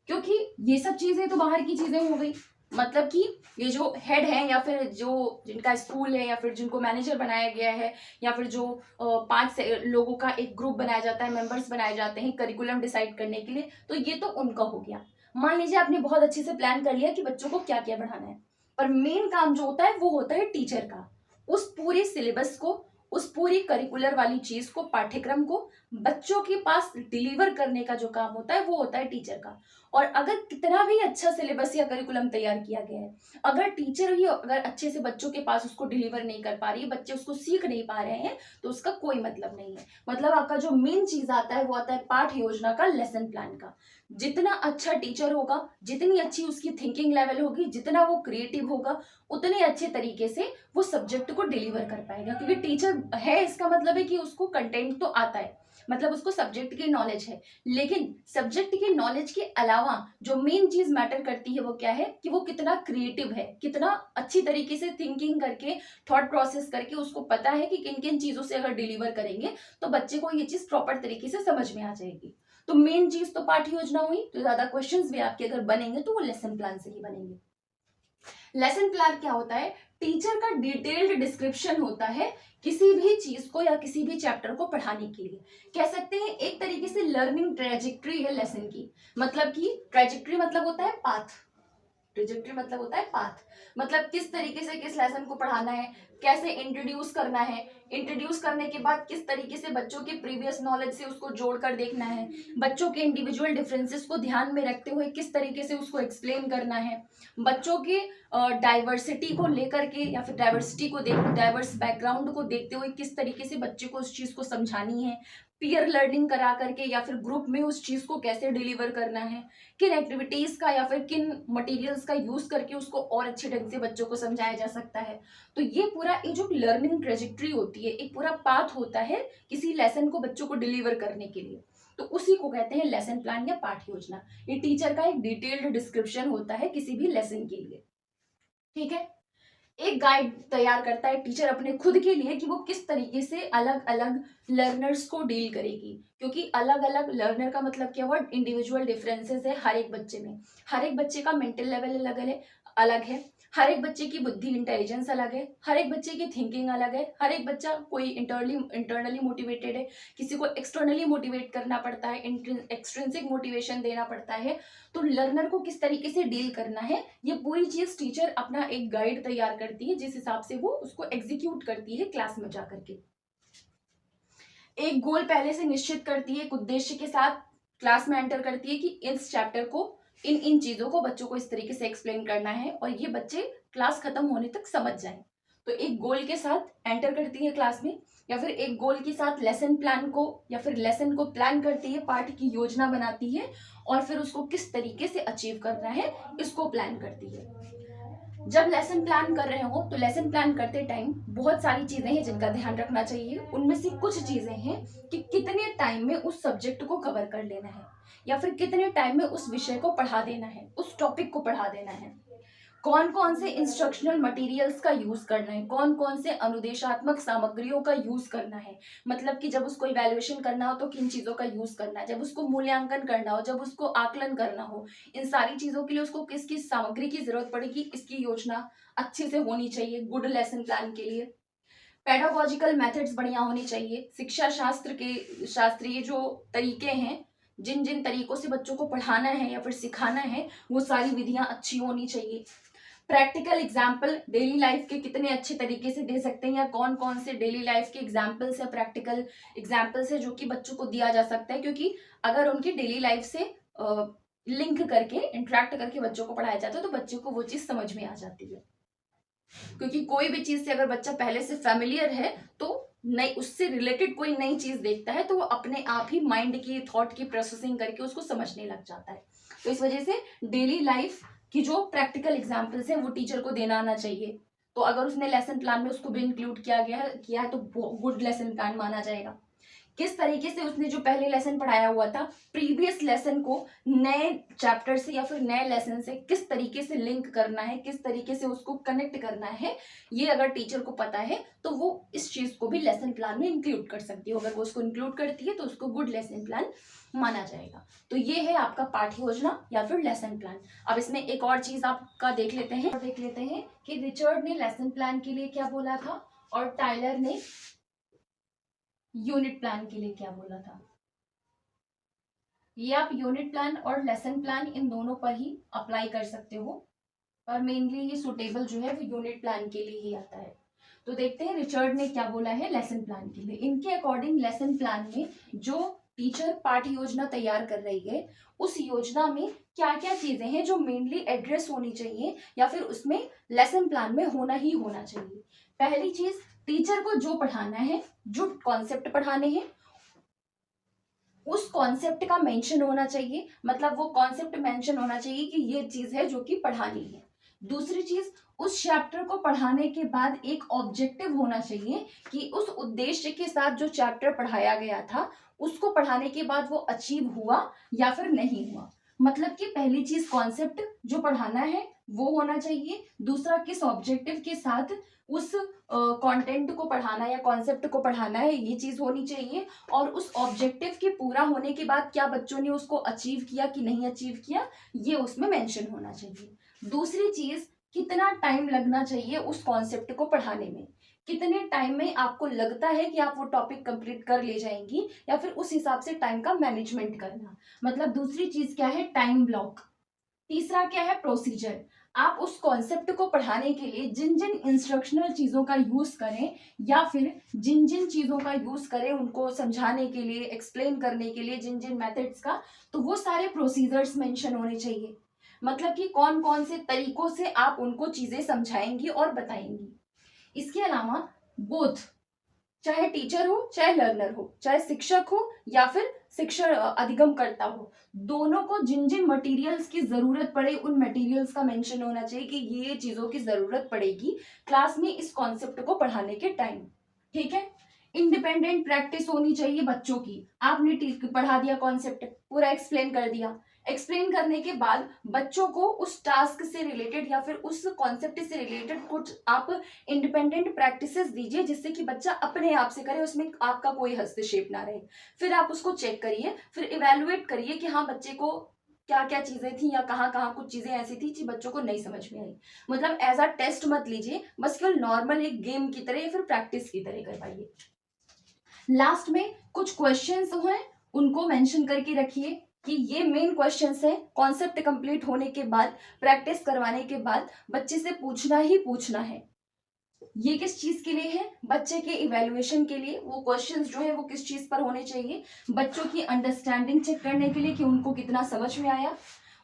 क्योंकि ये सब चीजें तो बाहर की चीजें हो गई। मतलब कि ये जो हेड है या फिर जो जिनका स्कूल है या फिर जिनको मैनेजर बनाया गया है, या फिर जो 5 लोगों का एक ग्रुप बनाया जाता है, मेंबर्स बनाए जाते हैं करिकुलम डिसाइड करने के लिए, तो ये तो उनका हो गया। मान लीजिए आपने बहुत अच्छे से प्लान कर लिया कि बच्चों को क्या क्या पढ़ाना है, पर मेन काम जो होता है वो होता है टीचर का। उस पूरे सिलेबस को, उस पूरी करिकुलर वाली चीज को, पाठ्यक्रम को बच्चों के पास डिलीवर करने का जो काम होता है वो होता है टीचर का। और अगर कितना भी अच्छा सिलेबस या करिकुलम तैयार किया गया है, अगर टीचर ही अगर अच्छे से बच्चों के पास उसको डिलीवर नहीं कर पा रही है, बच्चे उसको सीख नहीं पा रहे हैं, तो उसका कोई मतलब नहीं है। मतलब आपका जो मेन चीज आता है वो आता है पाठ योजना का, लेसन प्लान का। जितना अच्छा टीचर होगा, जितनी अच्छी उसकी थिंकिंग लेवल होगी, जितना वो क्रिएटिव होगा, उतने अच्छे तरीके से वो सब्जेक्ट को डिलीवर कर पाएगा। क्योंकि टीचर है इसका मतलब है कि उसको कंटेंट तो आता है, मतलब उसको सब्जेक्ट की नॉलेज है। लेकिन सब्जेक्ट की नॉलेज के अलावा जो मेन चीज मैटर करती है वो क्या है कि वो कितना क्रिएटिव है, कितना अच्छी तरीके से थिंकिंग करके, थॉट प्रोसेस करके उसको पता है कि किन किन चीजों से अगर डिलीवर करेंगे तो बच्चे को ये चीज प्रॉपर तरीके से समझ में आ जाएगी। तो मेन चीज तो पाठ योजना हुई। तो ज्यादा क्वेश्चंस भी आपके अगर बनेंगे तो वो लेसन प्लान से ही बनेंगे। लेसन प्लान क्या होता है? टीचर का डिटेल्ड डिस्क्रिप्शन होता है किसी भी चीज को या किसी भी चैप्टर को पढ़ाने के लिए। कह सकते हैं एक तरीके से लर्निंग ट्रेजेक्ट्री है लेसन की। मतलब कि ट्रेजेक्ट्री मतलब होता है पाथ, ट्रेजेक्ट्री मतलब होता है पाथ, मतलब किस तरीके से किस लेसन को पढ़ाना है, कैसे इंट्रोड्यूस करना है, इंट्रोड्यूस करने के बाद किस तरीके से बच्चों के प्रीवियस नॉलेज से उसको जोड़कर देखना है, बच्चों के इंडिविजुअल डिफरेंसेस को ध्यान में रखते हुए किस तरीके से उसको एक्सप्लेन करना है, बच्चों के डाइवर्सिटी को लेकर के या फिर डाइवर्सिटी को देख, डाइवर्स बैकग्राउंड को देखते हुए किस तरीके से बच्चे को उस चीज को समझानी है, पीयर लर्निंग करा करके या फिर ग्रुप में उस चीज को कैसे डिलीवर करना है, किन एक्टिविटीज का या फिर किन मटेरियल्स का यूज करके उसको और अच्छे ढंग से बच्चों को समझाया जा सकता है। तो ये पूरा एक जो लर्निंग ट्रेजेक्ट्री होती है, एक पूरा पाथ होता है किसी लेसन को बच्चों को डिलीवर करने के लिए, तो उसी को कहते हैं लेसन प्लान या पाठ योजना। ये टीचर का एक डिटेल्ड डिस्क्रिप्शन होता है किसी भी लेसन के लिए। ठीक है। एक गाइड तैयार करता है टीचर अपने खुद के लिए कि वो किस तरीके से अलग अलग लर्नर्स को डील करेगी। क्योंकि अलग अलग लर्नर का मतलब क्या हुआ? इंडिविजुअल डिफरेंसेस है हर एक बच्चे में। हर एक बच्चे का मेंटल लेवल अलग है, हर एक बच्चे की बुद्धि इंटेलिजेंस अलग है, हर एक बच्चे की थिंकिंग अलग है, हर एक बच्चा कोई इंटरनली मोटिवेटेड है, किसी को एक्सटर्नली मोटिवेट करना पड़ता है, एक्सट्रिंसिक मोटिवेशन देना पड़ता है। तो लर्नर को किस तरीके से डील करना है, ये पूरी चीज टीचर अपना एक गाइड तैयार करती है, जिस हिसाब से वो उसको एग्जीक्यूट करती है क्लास में जाकर के। एक गोल पहले से निश्चित करती है, एक उद्देश्य के साथ क्लास में एंटर करती है कि इस चैप्टर को इन इन चीजों को बच्चों को इस तरीके से एक्सप्लेन करना है और ये बच्चे क्लास खत्म होने तक समझ जाएं। तो एक गोल के साथ एंटर करती है क्लास में, या फिर एक गोल के साथ लेसन प्लान को या फिर लेसन को प्लान करती है, पाठ की योजना बनाती है और फिर उसको किस तरीके से अचीव करना है इसको प्लान करती है। जब लेसन प्लान कर रहे हो तो लेसन प्लान करते टाइम बहुत सारी चीजें हैं जिनका ध्यान रखना चाहिए। उनमें से कुछ चीजें हैं कि कितने टाइम में उस सब्जेक्ट को कवर कर लेना है, या फिर कितने टाइम में उस विषय को पढ़ा देना है, उस टॉपिक को पढ़ा देना है, कौन कौन से इंस्ट्रक्शनल मटेरियल्स का यूज करना है, कौन कौन से अनुदेशात्मक सामग्रियों का यूज करना है। मतलब कि जब उसको इवैल्यूएशन करना हो तो किन चीजों का यूज करना है, जब उसको मूल्यांकन करना हो, जब उसको आकलन करना हो, इन सारी चीजों के लिए उसको किस किस सामग्री की जरूरत पड़ेगी, इसकी योजना अच्छे से होनी चाहिए गुड लेसन प्लान के लिए। पेडागोजिकल मेथड्स बढ़िया होनी चाहिए। शिक्षा शास्त्र के शास्त्रीय जो तरीके हैं, जिन जिन तरीकों से बच्चों को पढ़ाना है या फिर सिखाना है, वो सारी विधियां अच्छी होनी चाहिए। प्रैक्टिकल एग्जाम्पल डेली लाइफ के कितने अच्छे तरीके से दे सकते हैं, या कौन कौन से डेली लाइफ के एग्जाम्पल्स है, प्रैक्टिकल एग्जाम्पल्स है जो कि बच्चों को दिया जा सकता है। क्योंकि अगर उनकी डेली लाइफ से लिंक करके इंटरेक्ट करके बच्चों को पढ़ाया जाता है तो बच्चों को वो चीज समझ में आ जाती है। क्योंकि कोई भी चीज से अगर बच्चा पहले से फेमिलियर है तो नई उससे रिलेटेड कोई नई चीज देखता है तो वो अपने आप ही माइंड की थॉट की प्रोसेसिंग करके उसको समझने लग जाता है। तो इस वजह से डेली लाइफ की जो प्रैक्टिकल एग्जाम्पल्स है वो टीचर को देना आना चाहिए। तो अगर उसने लेसन प्लान में उसको भी इंक्लूड किया है तो गुड लेसन प्लान माना जाएगा। किस तरीके से उसने जो पहले लेसन पढ़ाया हुआ था प्रीवियस लेसन को नए चैप्टर से या फिर नए लेसन से किस तरीके से लिंक करना है, किस तरीके से उसको कनेक्ट करना है, ये अगर टीचर को पता है तो वो इस चीज को भी लेसन प्लान में इंक्लूड कर सकती है। अगर वो उसको इंक्लूड करती है तो उसको गुड लेसन प्लान माना जाएगा। तो ये है आपका पाठ्य योजना या फिर लेसन प्लान। अब इसमें एक और चीज आपका देख लेते हैं कि रिचर्ड ने लेसन प्लान के लिए क्या बोला था और टाइलर ने यूनिट प्लान के लिए क्या बोला था। ये आप यूनिट प्लान और लेसन प्लान इन दोनों पर ही अप्लाई कर सकते हो, पर मेनली ये सुटेबल जो है वो यूनिट प्लान के लिए ही आता है। तो देखते हैं रिचर्ड ने क्या बोला है लेसन प्लान के लिए। इनके अकॉर्डिंग लेसन प्लान में जो टीचर पाठ्य योजना तैयार कर रही है उस योजना में क्या क्या चीजें हैं जो मेनली एड्रेस होनी चाहिए या फिर उसमें लेसन प्लान में होना ही होना चाहिए। पहली चीज, टीचर को जो पढ़ाना है, जो कॉन्सेप्ट पढ़ाने हैं, उस कॉन्सेप्ट का मेंशन होना चाहिए, मतलब वो कॉन्सेप्ट मेंशन होना चाहिए कि ये चीज है जो कि पढ़ानी है। दूसरी चीज, उस चैप्टर को पढ़ाने के बाद एक ऑब्जेक्टिव होना चाहिए कि उस उद्देश्य के साथ जो चैप्टर पढ़ाया गया था उसको पढ़ाने के बाद वो अचीव हुआ या फिर नहीं हुआ। मतलब कि पहली चीज कॉन्सेप्ट जो पढ़ाना है वो होना चाहिए, दूसरा किस ऑब्जेक्टिव के साथ उस कंटेंट को पढ़ाना या कॉन्सेप्ट को पढ़ाना है ये चीज होनी चाहिए, और उस ऑब्जेक्टिव के पूरा होने के बाद क्या बच्चों ने उसको अचीव किया कि नहीं अचीव किया ये उसमें मेंशन होना चाहिए। दूसरी चीज, कितना टाइम लगना चाहिए उस कॉन्सेप्ट को पढ़ाने में, कितने टाइम में आपको लगता है कि आप वो टॉपिक कंप्लीट कर ले जाएंगी, या फिर उस हिसाब से टाइम का मैनेजमेंट करना। मतलब दूसरी चीज क्या है, टाइम ब्लॉक। तीसरा क्या है, प्रोसीजर। आप उस कॉन्सेप्ट को पढ़ाने के लिए जिन जिन इंस्ट्रक्शनल चीजों का यूज करें या फिर जिन जिन चीजों का यूज करें उनको समझाने के लिए, एक्सप्लेन करने के लिए, जिन जिन मेथड्स का, तो वो सारे प्रोसीजर्स मेंशन होने चाहिए। मतलब कि कौन कौन से तरीकों से आप उनको चीजें समझाएंगी और बताएंगी। इसके अलावा बोथ, चाहे टीचर हो चाहे लर्नर हो, चाहे शिक्षक हो या फिर शिक्षण अधिगम करता हो, दोनों को जिन जिन मटेरियल्स की जरूरत पड़े उन मटेरियल्स का मेंशन होना चाहिए कि ये चीजों की जरूरत पड़ेगी क्लास में इस कॉन्सेप्ट को पढ़ाने के टाइम। ठीक है। इंडिपेंडेंट प्रैक्टिस होनी चाहिए बच्चों की। आपने पढ़ा दिया कॉन्सेप्ट, पूरा एक्सप्लेन कर दिया, एक्सप्लेन करने के बाद बच्चों को उस टास्क से रिलेटेड या फिर उस कॉन्सेप्ट से रिलेटेड कुछ आप इंडिपेंडेंट प्रैक्टिसेस दीजिए जिससे कि बच्चा अपने आप से करे, उसमें आपका कोई हस्तक्षेप ना रहे। फिर आप उसको चेक करिए, फिर इवेलुएट करिए कि हाँ बच्चे को क्या क्या चीजें थी या कहाँ कहाँ कुछ चीजें ऐसी थी जो बच्चों को नहीं समझ में आई। मतलब एज अ टेस्ट मत लीजिए, बस केवल नॉर्मल एक गेम की तरह या फिर प्रैक्टिस की तरह करवाइए। लास्ट में कुछ क्वेश्चंस हैं उनको मेंशन करके रखिए कि ये मेन क्वेश्चंस हैं, कॉन्सेप्ट कंप्लीट होने के बाद, प्रैक्टिस करवाने के बाद बच्चे से पूछना ही पूछना है। ये किस चीज के लिए है, बच्चे के इवेल्युएशन के लिए। वो क्वेश्चंस जो है वो किस चीज पर होने चाहिए, बच्चों की अंडरस्टैंडिंग चेक करने के लिए कि उनको कितना समझ में आया,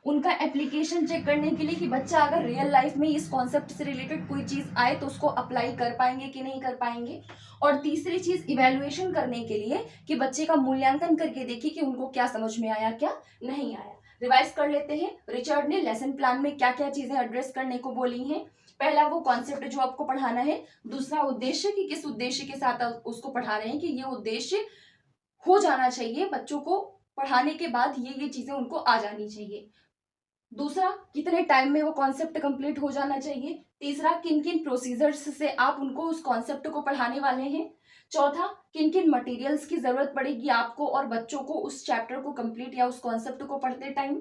उनका एप्लीकेशन चेक करने के लिए कि बच्चा अगर रियल लाइफ में इस कॉन्सेप्ट से रिलेटेड कोई चीज आए तो उसको अप्लाई कर पाएंगे कि नहीं कर पाएंगे, और तीसरी चीज इवेल्युएशन करने के लिए कि बच्चे का मूल्यांकन करके देखिए कि उनको क्या समझ में आया क्या नहीं आया। रिवाइज कर लेते हैं, रिचर्ड ने लेसन प्लान में क्या क्या चीजें एड्रेस करने को बोली हैं। पहला वो कॉन्सेप्ट जो आपको पढ़ाना है, दूसरा उद्देश्य कि किस उद्देश्य के साथ आप उसको पढ़ा रहे हैं कि ये उद्देश्य हो जाना चाहिए, बच्चों को पढ़ाने के बाद ये चीजें उनको आ जानी चाहिए। दूसरा, कितने टाइम में वो कॉन्सेप्ट कंप्लीट हो जाना चाहिए। तीसरा, किन किन प्रोसीजर्स से आप उनको उस कॉन्सेप्ट को पढ़ाने वाले हैं। चौथा, किन किन मटेरियल्स की जरूरत पड़ेगी आपको और बच्चों को उस चैप्टर को कंप्लीट या उस कॉन्सेप्ट को पढ़ते टाइम।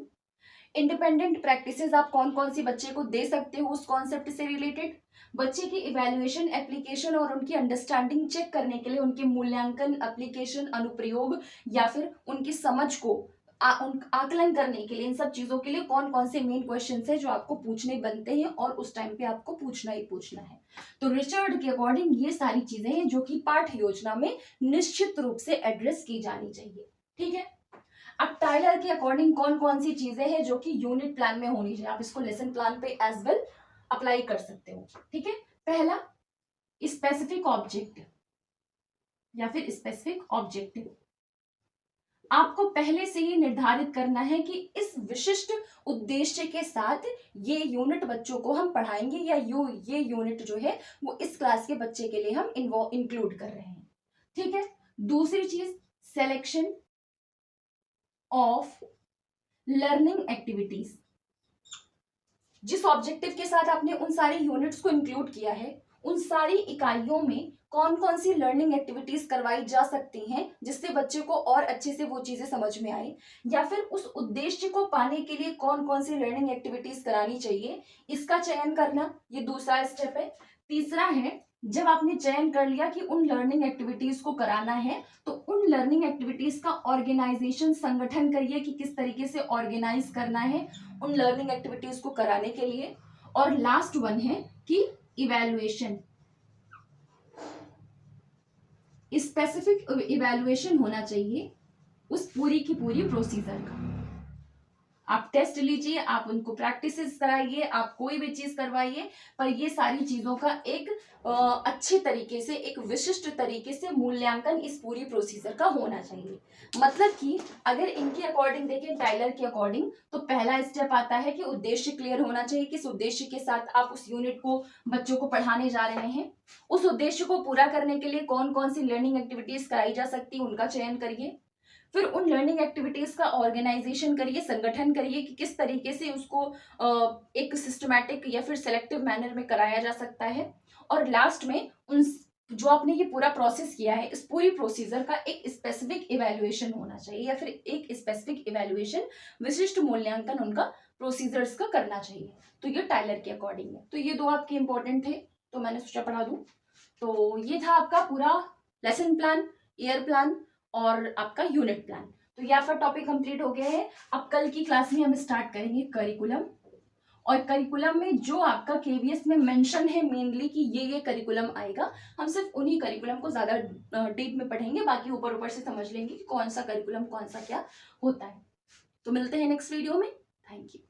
इंडिपेंडेंट प्रैक्टिसेस आप कौन कौन सी बच्चे को दे सकते हो उस कॉन्सेप्ट से रिलेटेड। बच्चे की इवैल्यूएशन, एप्लीकेशन और उनकी अंडरस्टैंडिंग चेक करने के लिए उनके मूल्यांकन, एप्लीकेशन, अनुप्रयोग या फिर उनकी समझ को आकलन करने के लिए, इन सब चीजों के लिए कौन कौन से मेन क्वेश्चन है जो आपको पूछने बनते हैं और उस टाइम पे आपको पूछना ही पूछना है। तो रिचर्ड के अकॉर्डिंग ये सारी चीजें हैं जो कि पाठ योजना में निश्चित रूप से एड्रेस की जानी चाहिए। ठीक है। अब टाइलर के अकॉर्डिंग कौन कौन सी चीजें हैं जो कि यूनिट प्लान में होनी चाहिए, आप इसको लेसन प्लान पे एज वेल अप्लाई कर सकते हो। ठीक है। पहला, स्पेसिफिक ऑब्जेक्ट या फिर स्पेसिफिक ऑब्जेक्टिव। आपको पहले से ही निर्धारित करना है कि इस विशिष्ट उद्देश्य के साथ ये यूनिट बच्चों को हम पढ़ाएंगे या ये यूनिट जो है वो इस क्लास के बच्चे के लिए हम इंक्लूड कर रहे हैं। ठीक है। दूसरी चीज, सिलेक्शन ऑफ लर्निंग एक्टिविटीज। जिस ऑब्जेक्टिव के साथ आपने उन सारी यूनिट्स को इंक्लूड किया है उन सारी इकाइयों में कौन कौन सी लर्निंग एक्टिविटीज करवाई जा सकती हैं जिससे बच्चे को और अच्छे से वो चीजें समझ में आए, या फिर उस उद्देश्य को पाने के लिए कौन कौन सी लर्निंग एक्टिविटीज करानी चाहिए, इसका चयन करना, ये दूसरा स्टेप है। तीसरा है, जब आपने चयन कर लिया कि उन लर्निंग एक्टिविटीज को कराना है तो उन लर्निंग एक्टिविटीज का ऑर्गेनाइजेशन, संगठन करिए कि किस तरीके से ऑर्गेनाइज करना है उन लर्निंग एक्टिविटीज को कराने के लिए। और लास्ट वन है कि इवैल्यूएशन, स्पेसिफिक इवैल्यूएशन होना चाहिए उस पूरी की पूरी प्रोसीजर का। आप टेस्ट लीजिए, आप उनको प्रैक्टिसेस कराइए, आप कोई भी चीज करवाइए, पर ये सारी चीजों का एक अच्छे तरीके से, एक विशिष्ट तरीके से मूल्यांकन इस पूरी प्रोसीजर का होना चाहिए। मतलब कि अगर इनके अकॉर्डिंग देखें, टाइलर के अकॉर्डिंग, तो पहला स्टेप आता है कि उद्देश्य क्लियर होना चाहिए, किस उद्देश्य के साथ आप उस यूनिट को, बच्चों को पढ़ाने जा रहे हैं। उस उद्देश्य को पूरा करने के लिए कौन कौन सी लर्निंग एक्टिविटीज कराई जा सकती है, उनका चयन करिए। फिर उन लर्निंग एक्टिविटीज का ऑर्गेनाइजेशन करिए, संगठन करिए कि किस तरीके से उसको एक सिस्टमैटिक या फिर सेलेक्टिव मैनर में कराया जा सकता है। और लास्ट में उन जो आपने ये पूरा प्रोसेस किया है, इस पूरी प्रोसीजर का एक स्पेसिफिक इवैल्यूएशन होना चाहिए, या फिर एक स्पेसिफिक इवैल्यूएशन, विशिष्ट मूल्यांकन उनका प्रोसीजर्स का करना चाहिए। तो ये टाइलर के अकॉर्डिंग है। तो ये दो आपके इंपॉर्टेंट थे, तो मैंने सोचा पढ़ा दूं। तो ये था आपका पूरा लेसन प्लान, ईयर प्लान और आपका यूनिट प्लान। तो ये आपका टॉपिक कंप्लीट हो गया है। अब कल की क्लास में हम स्टार्ट करेंगे करिकुलम, और करिकुलम में जो आपका केवीएस में मेंशन है मेनली कि ये करिकुलम आएगा, हम सिर्फ उन्हीं करिकुलम को ज्यादा डीप में पढ़ेंगे, बाकी ऊपर ऊपर से समझ लेंगे कि कौन सा करिकुलम कौन सा क्या होता है। तो मिलते हैं नेक्स्ट वीडियो में। Thank you.